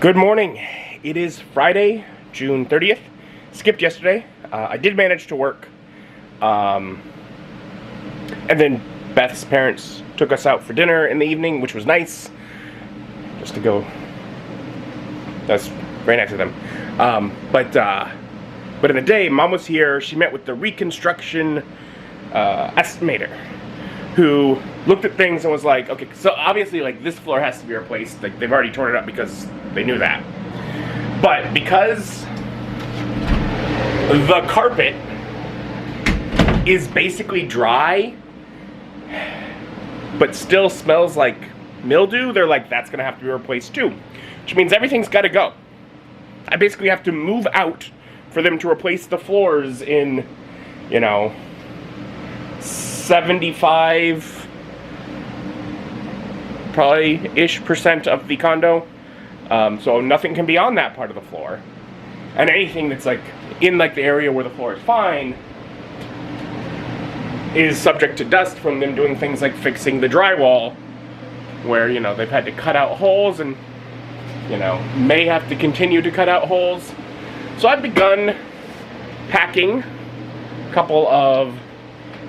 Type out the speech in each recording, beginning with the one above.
Good morning. It is Friday, June 30th. Skipped yesterday. I did manage to work. And then Beth's parents took us out for dinner in the evening, which was nice. Just to go. That's very nice of them. But in the day, Mom was here. She met with the reconstruction estimator, who looked at things and was like, okay, so obviously, like, this floor has to be replaced. Like, they've already torn it up because they knew that. But because the carpet is basically dry, but still smells like mildew, they're like, that's gonna have to be replaced too. Which means everything's gotta go. I basically have to move out for them to replace the floors in, 75 probably ish percent of the condo. So nothing can be on that part of the floor. And anything that's like in like the area where the floor is fine is subject to dust from them doing things like fixing the drywall, where they've had to cut out holes and may have to continue to cut out holes. So I've begun packing a couple of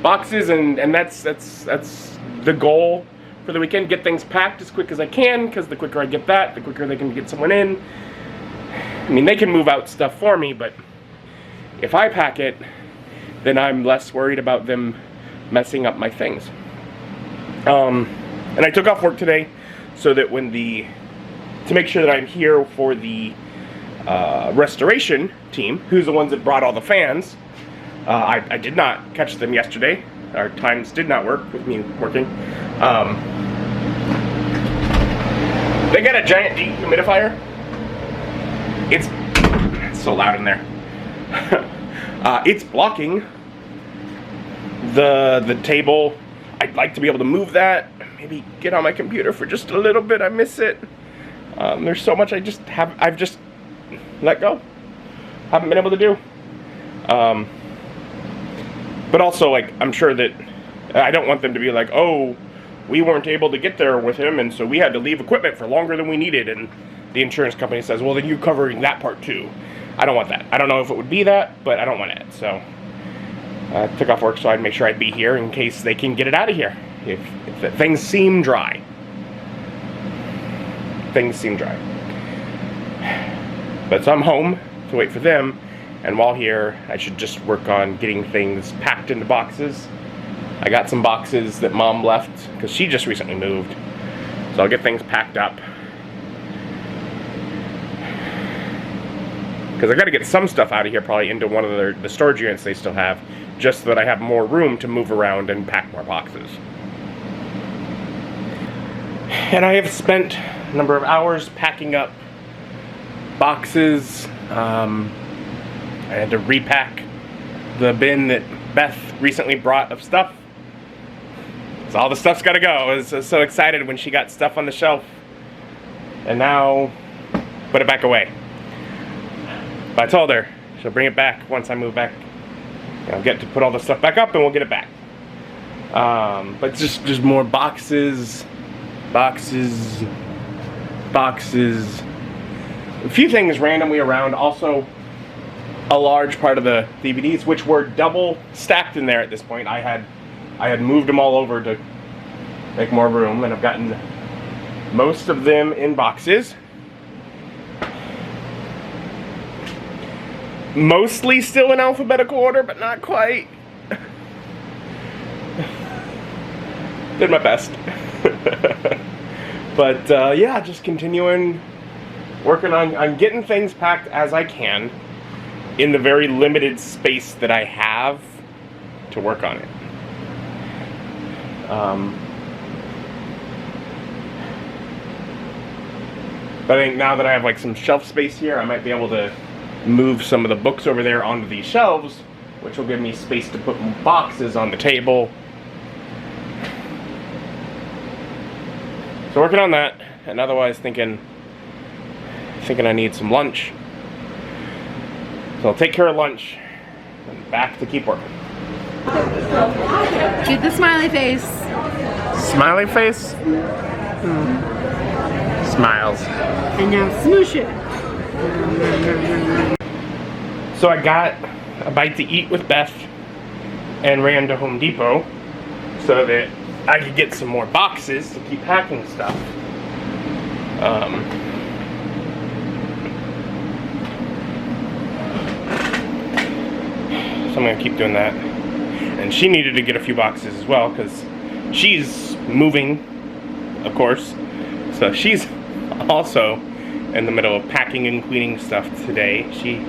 boxes, and that's the goal for the weekend. Get things packed as quick as I can, because the quicker I get that, the quicker they can get someone in. I mean, they can move out stuff for me, but if I pack it, then I'm less worried about them messing up my things. And I took off work today so that to make sure that I'm here for the restoration team, who's the ones that brought all the fans. I did not catch them yesterday. Our times did not work with me working. They got a giant dehumidifier. It's so loud in there. It's blocking the table. I'd like to be able to move that. Maybe get on my computer for just a little bit. I miss it. There's so much I've just let go. Haven't been able to do. But also, like, I'm sure that I don't want them to be like, oh, we weren't able to get there with him, and so we had to leave equipment for longer than we needed, and the insurance company says, well, then you're covering that part too. I don't want that. I don't know if it would be that, but I don't want it. So I took off work so I'd make sure I'd be here in case they can get it out of here. If things seem dry. Things seem dry. But so I'm home to wait for them. And while here, I should just work on getting things packed into boxes. I got some boxes that Mom left because she just recently moved. So I'll get things packed up. Because I got to get some stuff out of here, probably into one of the storage units they still have, just so that I have more room to move around and pack more boxes. And I have spent a number of hours packing up boxes. I had to repack the bin that Beth recently brought of stuff. So all the stuff's got to go. I was so excited when she got stuff on the shelf. And now, put it back away. But I told her she'll bring it back once I move back. I'll get to put all the stuff back up and we'll get it back. But just more boxes. Boxes. A few things randomly around. Also, a large part of the DVDs, which were double stacked in there at this point. I had moved them all over to make more room, and I've gotten most of them in boxes. Mostly still in alphabetical order, but not quite. Did my best. But yeah, just continuing working on getting things packed as I can in the very limited space that I have to work on it. But I think now that I have like some shelf space here, I might be able to move some of the books over there onto these shelves, which will give me space to put boxes on the table. So working on that, and otherwise thinking I need some lunch. So I'll take care of lunch and back to keep working. Keep the smiley face. Smiley face? Smiles. And now smoosh it. So I got a bite to eat with Beth and ran to Home Depot so that I could get some more boxes to keep packing stuff. So I'm gonna keep doing that. And she needed to get a few boxes as well because she's moving, of course. So she's also in the middle of packing and cleaning stuff today. She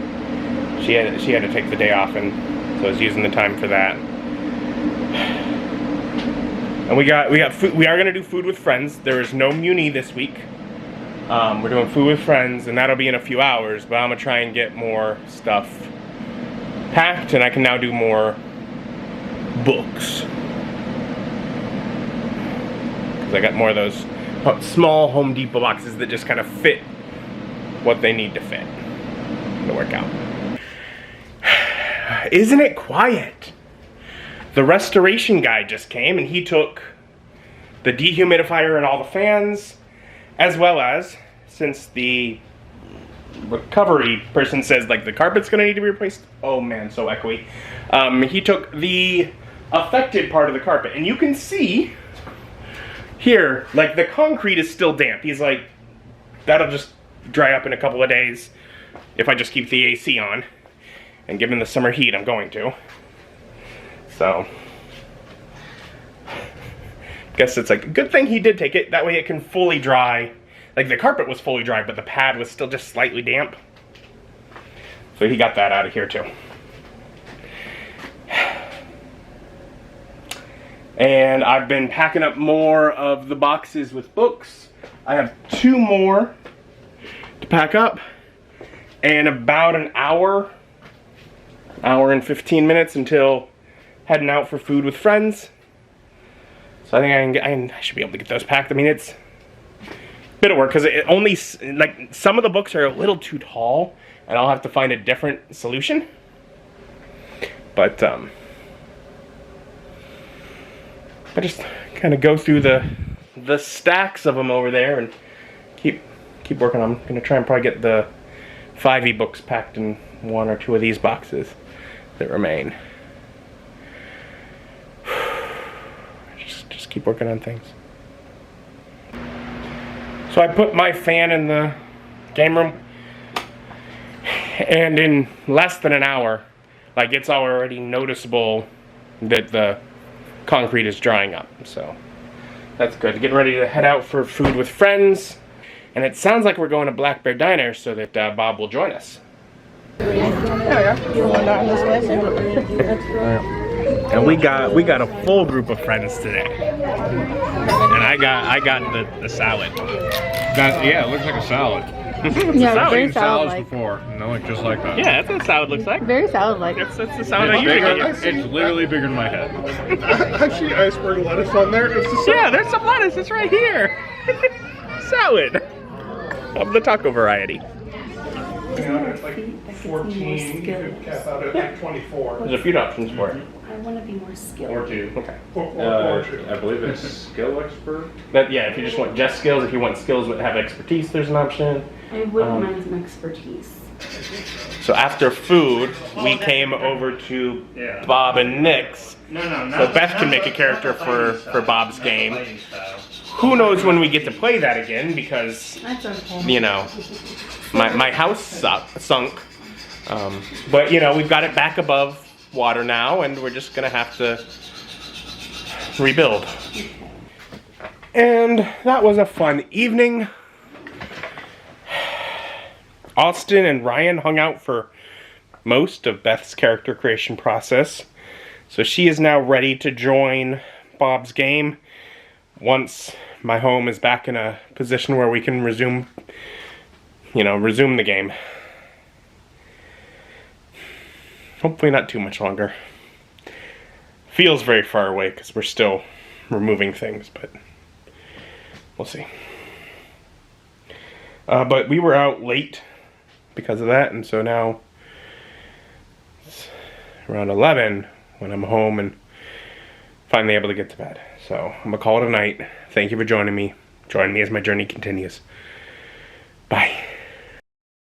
had to take the day off, and so I was using the time for that. And we got food. We are gonna do food with friends. There is no Muni this week. We're doing food with friends, and that'll be in a few hours. But I'm gonna try and get more stuff packed, and I can now do more books. Because I got more of those small Home Depot boxes that just kind of fit what they need to fit to work out. Isn't it quiet? The restoration guy just came and he took the dehumidifier and all the fans, as well as, since the recovery person says like the carpet's gonna need to be replaced. Oh man, so echoey. He took the affected part of the carpet, and you can see here, like the concrete is still damp. He's like, that'll just dry up in a couple of days if I just keep the AC on. And given the summer heat, I'm going to. So, guess it's like a good thing he did take it. That way it can fully dry. Like the carpet was fully dry, but the pad was still just slightly damp. So he got that out of here too. And I've been packing up more of the boxes with books. I have 2 more to pack up. And about an hour and 15 minutes until heading out for food with friends. So I think I should be able to get those packed. I mean, it's a bit of work because it only, like, some of the books are a little too tall and I'll have to find a different solution. But I just kind of go through the stacks of them over there and keep working. I'm gonna try and probably get the 5 ebooks packed in 1 or 2 of these boxes that remain. Just keep working on things. So I put my fan in the game room, and in less than an hour, like, it's already noticeable that the concrete is drying up. So that's good. Getting ready to head out for food with friends, and it sounds like we're going to Black Bear Diner so that Bob will join us. And we got a full group of friends today, and I got the salad. Yeah, it looks like a salad. Yeah, I've very eaten salads salad-like. before, and they look just like that. Yeah, that's what a salad looks like. Very salad-like. That's the salad I usually get. It's literally bigger than my head. I see iceberg lettuce on there. It's the Yeah, there's some lettuce. It's right here. Salad of the taco variety. It's like 14. You could cap out at like 24. There's a few options for it. I want to be more skilled. Or 2. Okay. Or 2. I believe it's skill expert. But yeah, if you just want just skills, if you want skills that have expertise, there's an option. I wouldn't mind some expertise. So after food, we came over to Bob and Nick's. So Beth can make a character for Bob's game. Who knows when we get to play that again, because, That's okay. you know, my house sunk. But, you know, we've got it back above water now, and we're just going to have to rebuild. And that was a fun evening. Austin and Ryan hung out for most of Beth's character creation process. So she is now ready to join Bob's game once my home is back in a position where we can resume the game. Hopefully not too much longer. Feels very far away because we're still removing things, but we'll see. But we were out late because of that, and so now it's around 11 when I'm home and finally able to get to bed. So I'm gonna call it a night. Thank you for joining me. Join me as my journey continues.